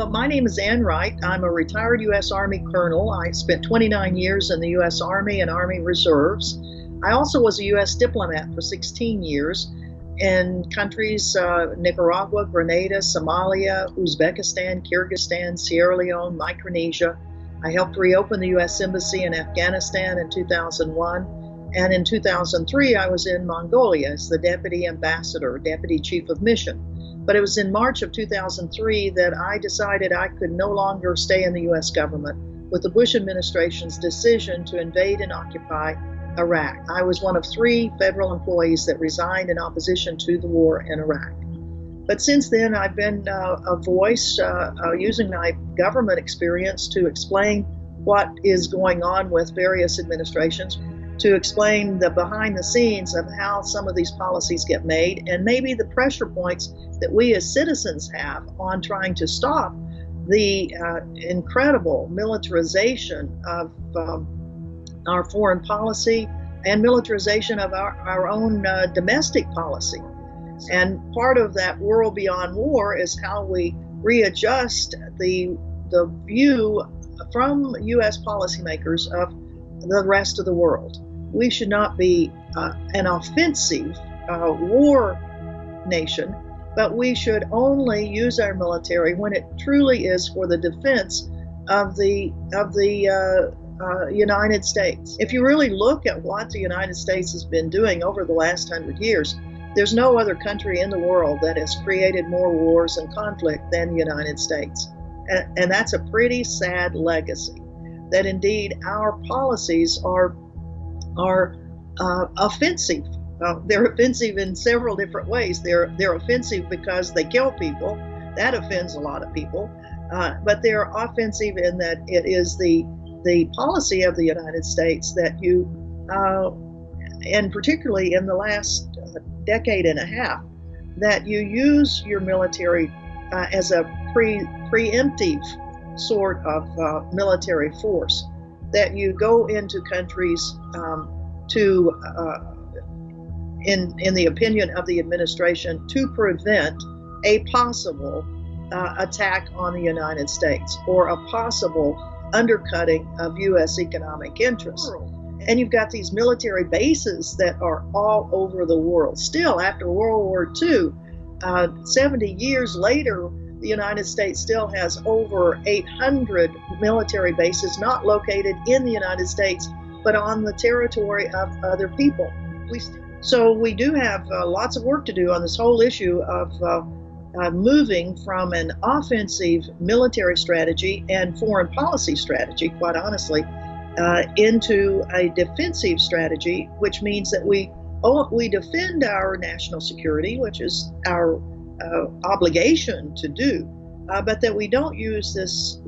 Well, my name is Wright. I'm a retired U.S. Army colonel. I spent 29 years in the U.S. Army and Army Reserves. I also was a U.S. diplomat for 16 years in countries Nicaragua, Grenada, Somalia, Uzbekistan, Kyrgyzstan, Sierra Leone, Micronesia. I helped reopen the U.S. Embassy in Afghanistan in 2001. And in 2003, I was in Mongolia as the Deputy Ambassador, Deputy Chief of Mission. But it was in March of 2003 that I decided I could no longer stay in the U.S. government with the Bush administration's decision to invade and occupy Iraq. I was one of 3 federal employees that resigned in opposition to the war in Iraq. But since then, I've been a voice using my government experience to explain what is going on with various administrations, to explain the behind the scenes of how some of these policies get made, and maybe the pressure points that we as citizens have on trying to stop the incredible militarization of our foreign policy and militarization of our own domestic policy. And part of that world beyond war is how we readjust the view from U.S. policymakers of the rest of the world. We should not be an offensive war nation, but we should only use our military when it truly is for the defense of the United States. If you really look at what the United States has been doing over the last 100 years, there's no other country in the world that has created more wars and conflict than the United States. And that's a pretty sad legacy, that indeed our policies are offensive. They're offensive in several different ways. They're offensive because they kill people. That offends a lot of people. But they're offensive in that it is the policy of the United States that you, and particularly in the last decade and a half, that you use your military as a preemptive sort of military force, that you go into countries in the opinion of the administration, to prevent a possible attack on the United States or a possible undercutting of U.S. economic interests. And you've got these military bases that are all over the world. Still, after World War II, 70 years later, the United States still has over 800 military bases not located in the United States, but on the territory of other people. So we do have lots of work to do on this whole issue of moving from an offensive military strategy and foreign policy strategy, quite honestly, into a defensive strategy, which means that we defend our national security, which is our obligation to do, but that we don't use this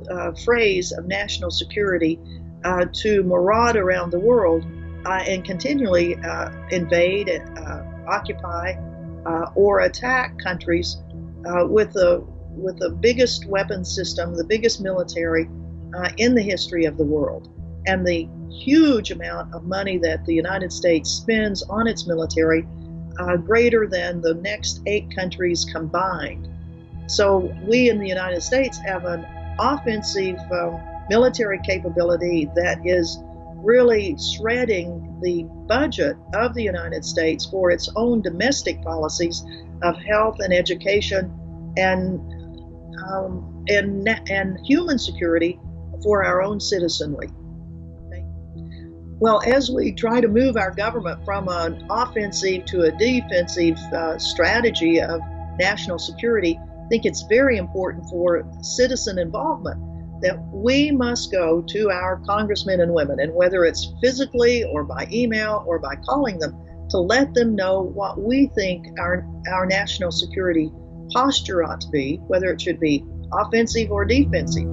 phrase of national security to maraud around the world and continually invade, occupy, or attack countries with the biggest weapon system, the biggest military in the history of the world, and the huge amount of money that the United States spends on its military, greater than the next 8 countries combined. So we in the United States have an offensive military capability that is really shredding the budget of the United States for its own domestic policies of health and education and human security for our own citizenry. Well, as we try to move our government from an offensive to a defensive strategy of national security, I think it's very important for citizen involvement that we must go to our congressmen and women, and whether it's physically or by email or by calling them, to let them know what we think our national security posture ought to be, whether it should be offensive or defensive.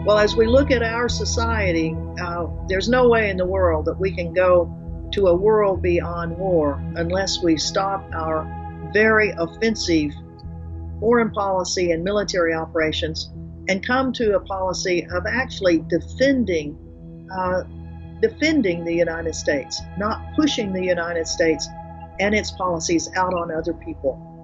Well, as we look at our society, there's no way in the world that we can go to a world beyond war unless we stop our very offensive foreign policy and military operations and come to a policy of actually defending the United States, not pushing the United States and its policies out on other people.